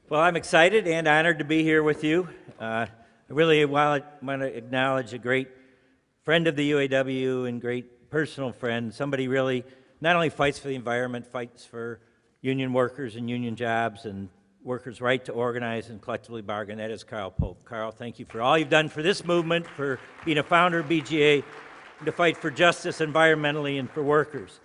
Well, I'm excited and honored to be here with you. I really want to acknowledge a great friend of the UAW and great personal friend, somebody really not only fights for the environment, fights for union workers and union jobs and workers' right to organize and collectively bargain. That is Carl Pope. Carl, thank you for all you've done for this movement, for being a founder of BGA, and to fight for justice environmentally and for workers.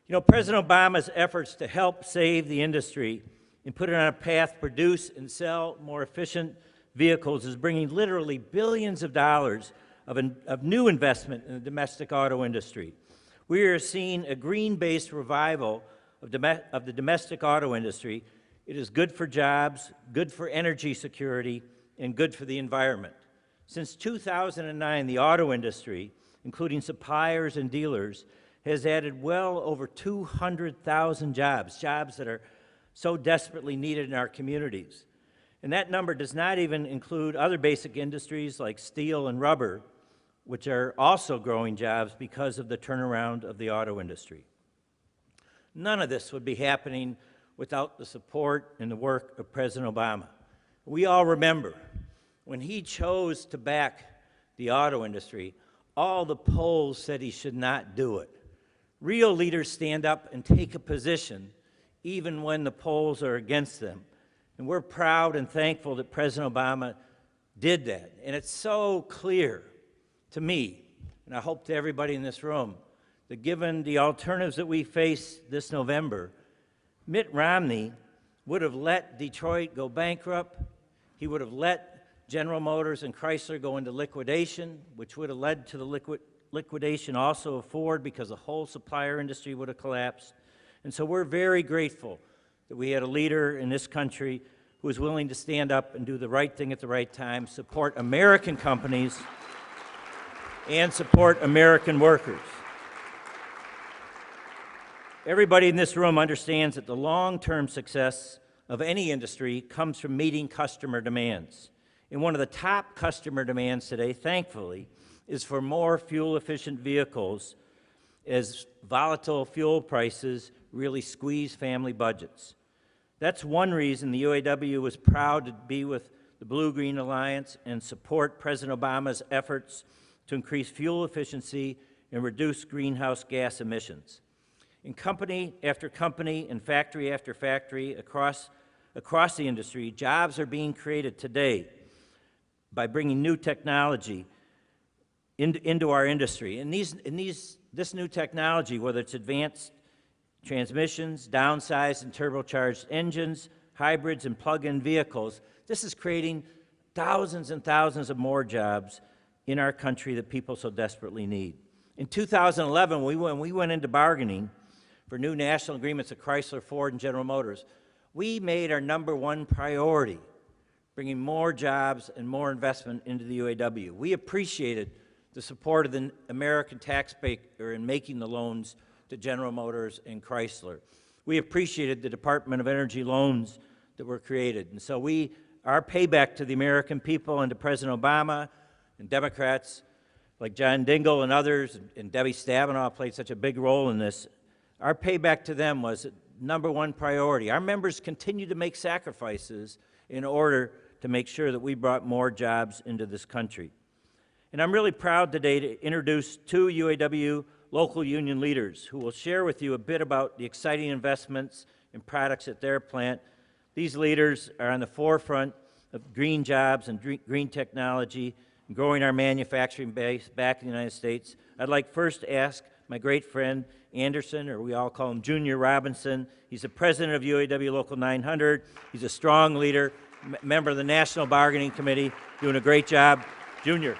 You know, President Obama's efforts to help save the industry and put it on a path to produce and sell more efficient vehicles is bringing literally billions of dollars of new investment in the domestic auto industry. We are seeing a green-based revival of the domestic auto industry. It is good for jobs, good for energy security, and good for the environment. Since 2009, the auto industry, including suppliers and dealers, has added well over 200,000 jobs that are so desperately needed in our communities. And that number does not even include other basic industries like steel and rubber, which are also growing jobs because of the turnaround of the auto industry. None of this would be happening without the support and the work of President Obama. We all remember when he chose to back the auto industry, all the polls said he should not do it. Real leaders stand up and take a position even when the polls are against them. And we're proud and thankful that President Obama did that. And it's so clear to me, and I hope to everybody in this room, that given the alternatives that we face this November, Mitt Romney would have let Detroit go bankrupt. He would have let General Motors and Chrysler go into liquidation, which would have led to the liquidation also of Ford, because the whole supplier industry would have collapsed. And so we're very grateful that we had a leader in this country who was willing to stand up and do the right thing at the right time, support American companies, and support American workers. Everybody in this room understands that the long-term success of any industry comes from meeting customer demands. And one of the top customer demands today, thankfully, is for more fuel-efficient vehicles, as volatile fuel prices really squeeze family budgets. That's one reason the UAW was proud to be with the Blue-Green Alliance and support President Obama's efforts to increase fuel efficiency and reduce greenhouse gas emissions. In company after company and factory after factory across the industry, jobs are being created today by bringing new technology into our industry. And this new technology, whether it's advanced transmissions, downsized and turbocharged engines, hybrids and plug-in vehicles, this is creating thousands and thousands of more jobs in our country that people so desperately need. In 2011, when we went into bargaining for new national agreements at Chrysler, Ford, and General Motors, we made our #1 priority bringing more jobs and more investment into the UAW. We appreciated the support of the American taxpayer in making the loans to General Motors and Chrysler. We appreciated the Department of Energy loans that were created. And so our payback to the American people and to President Obama and Democrats like John Dingell and others, and Debbie Stabenow played such a big role in this, our payback to them was #1 priority. Our members continue to make sacrifices in order to make sure that we brought more jobs into this country. And I'm really proud today to introduce two UAW local union leaders who will share with you a bit about the exciting investments and products at their plant. These leaders are on the forefront of green jobs and green technology and growing our manufacturing base back in the United States. I'd like first to ask my great friend Anderson, or we all call him Junior Robinson. He's the president of UAW Local 900. He's a strong leader, member of the National Bargaining Committee, doing a great job. Junior.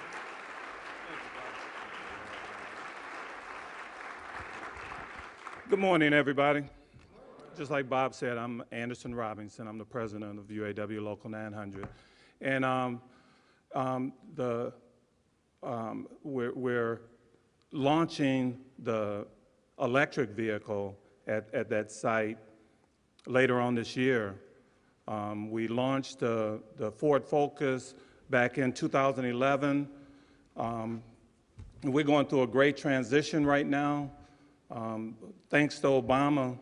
Good morning, everybody. Just like Bob said, I'm Anderson Robinson. I'm the president of UAW Local 900. And we're launching the electric vehicle at that site later on this year. We launched the Ford Focus back in 2011. We're going through a great transition right now. Thanks to Obama,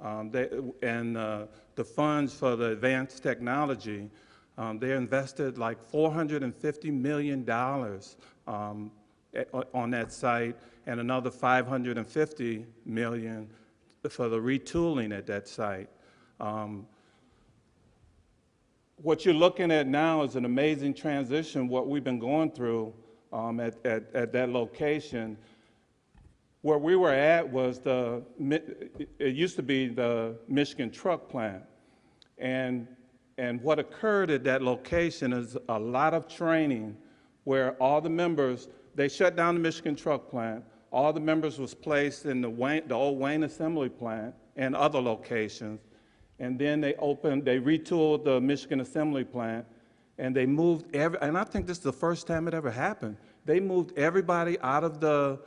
The funds for the advanced technology, they invested like $450 million on that site, and another $550 million for the retooling at that site. What you're looking at now is an amazing transition, what we've been going through at that location. Where we were at was it used to be the Michigan truck plant. And what occurred at that location is a lot of training where all the members, they shut down the Michigan truck plant, all the members was placed in the old Wayne assembly plant and other locations. And then they retooled the Michigan assembly plant, and they moved and I think this is the first time it ever happened. They moved everybody out of the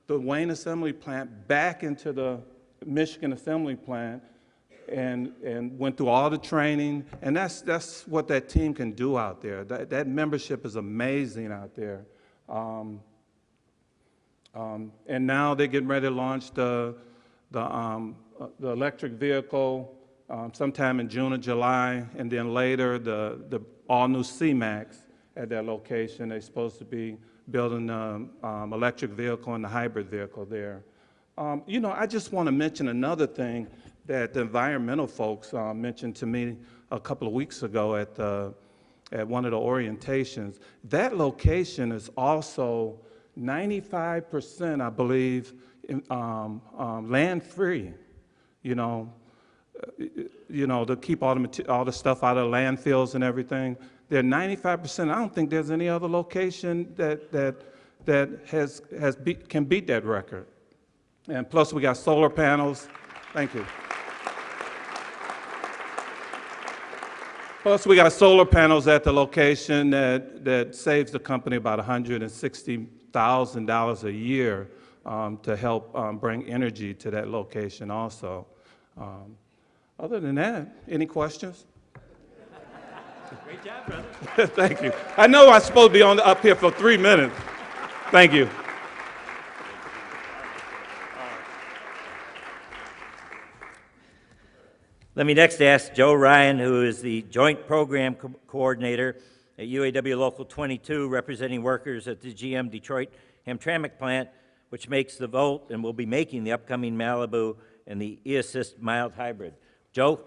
Wayne assembly plant back into the Michigan assembly plant and went through all the training. And that's what that team can do out there. That membership is amazing out there. And now they're getting ready to launch the electric vehicle sometime in June or July, and then later the all-new C-Max at that location. They're supposed to be building the electric vehicle and the hybrid vehicle there. You know, I just want to mention another thing that the environmental folks mentioned to me a couple of weeks ago at one of the orientations. That location is also 95%, I believe, land-free. To keep all the stuff out of landfills and everything. They're 95%. I don't think there's any other location that can beat that record. And plus, we got solar panels. Thank you. Plus, we got solar panels at the location that saves the company about $160,000 a year to help bring energy to that location also. Other than that, any questions? Great job, brother. Thank you. I know I'm supposed to be up here for 3 minutes. Thank you. Let me next ask Joe Ryan, who is the Joint Program Coordinator at UAW Local 22, representing workers at the GM Detroit Hamtramck plant, which makes the Volt and will be making the upcoming Malibu and the eAssist mild hybrid. Joe?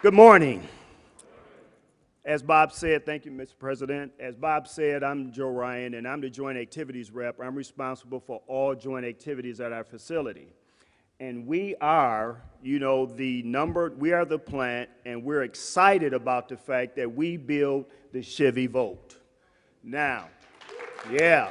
Good morning. As Bob said, thank you, Mr. President. As Bob said, I'm Joe Ryan, and I'm the Joint Activities Rep. I'm responsible for all joint activities at our facility. And we are, we are the plant, and we're excited about the fact that we built the Chevy Volt. Now, yeah.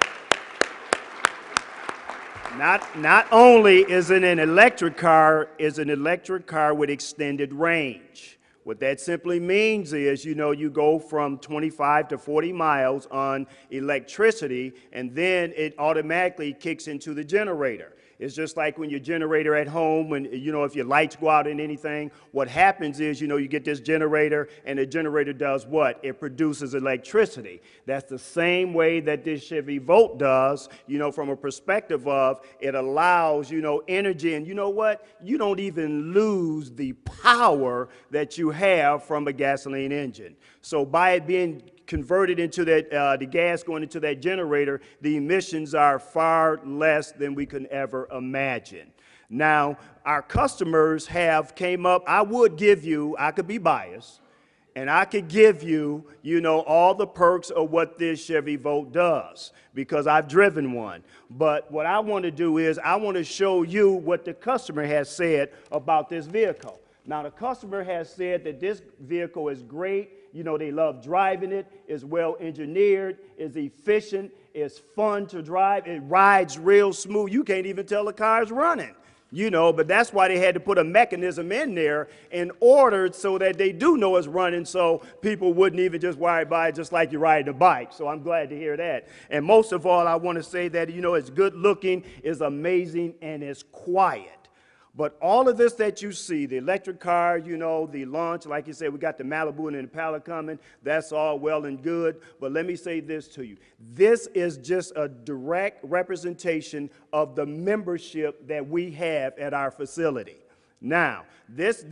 Not only is it an electric car, it's an electric car with extended range. What that simply means is, you go from 25 to 40 miles on electricity, and then it automatically kicks into the generator. It's just like when your generator at home, when, if your lights go out and anything, what happens is, you get this generator, and the generator does what? It produces electricity. That's the same way that this Chevy Volt does, from a perspective of it allows, energy. And you know what? You don't even lose the power that you have from a gasoline engine. So by it being converted into that, the gas going into that generator, the emissions are far less than we can ever imagine. Now, our customers have came up, I could be biased, and I could give you, all the perks of what this Chevy Volt does, because I've driven one. But what I want to do is I want to show you what the customer has said about this vehicle. Now, the customer has said that this vehicle is great. They love driving it. It's well engineered. It's efficient. It's fun to drive. It rides real smooth. You can't even tell the car's running. But that's why they had to put a mechanism in there in order so that they do know it's running, so people wouldn't even just ride by it just like you're riding a bike. So I'm glad to hear that. And most of all, I want to say that, it's good looking, it's amazing, and it's quiet. But all of this that you see, the electric car, you know, the launch, like you said, we got the Malibu and the Impala coming. That's all well and good. But let me say this to you. This is just a direct representation of the membership that we have at our facility. Now, this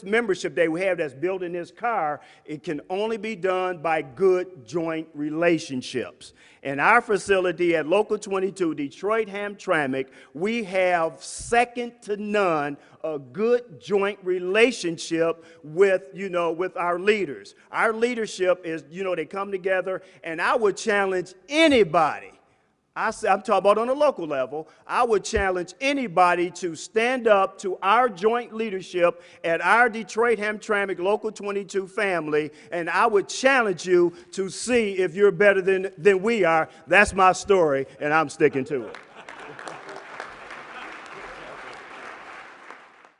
membership that we have that's built in this car, it can only be done by good joint relationships. In our facility at Local 22, Detroit-Hamtramck, we have second to none a good joint relationship with, with our leaders. Our leadership is, they come together, and I would challenge anybody. I'm talking about on a local level. I would challenge anybody to stand up to our joint leadership at our Detroit-Hamtramck Local 22 family, and I would challenge you to see if you're better than we are. That's my story, and I'm sticking to it.